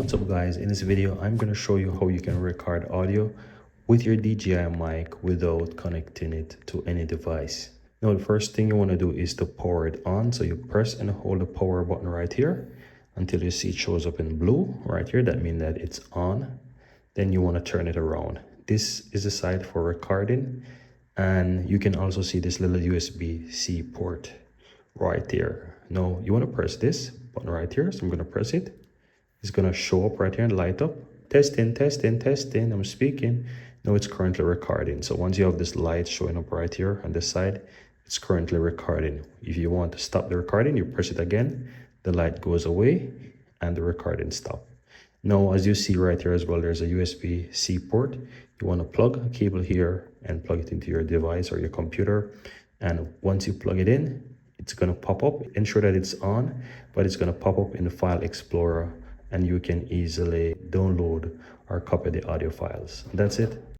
What's up guys, in this video I'm going to show you how you can record audio with your DJI mic without connecting it to any device. Now the first thing you want to do is to power it on. So you press and hold the power button right here until you see it shows up in blue right here. That means that it's on. Then you want to turn it around. This is the side for recording, and you can also see this little USB-C port right there. Now you want to press this button right here, so I'm going to press it. It's going to show up right here and light up. Testing, testing, testing. I'm speaking. Now it's currently recording. So once you have this light showing up right here on the side, it's currently recording. If you want to stop the recording, you press it again, the light goes away and the recording stops. Now, as you see right here as well, there's a USB-C port. You want to plug a cable here and plug it into your device or your computer. And once you plug it in, it's going to pop up. Ensure that it's on, but it's going to pop up in the File Explorer, and you can easily download or copy the audio files. That's it.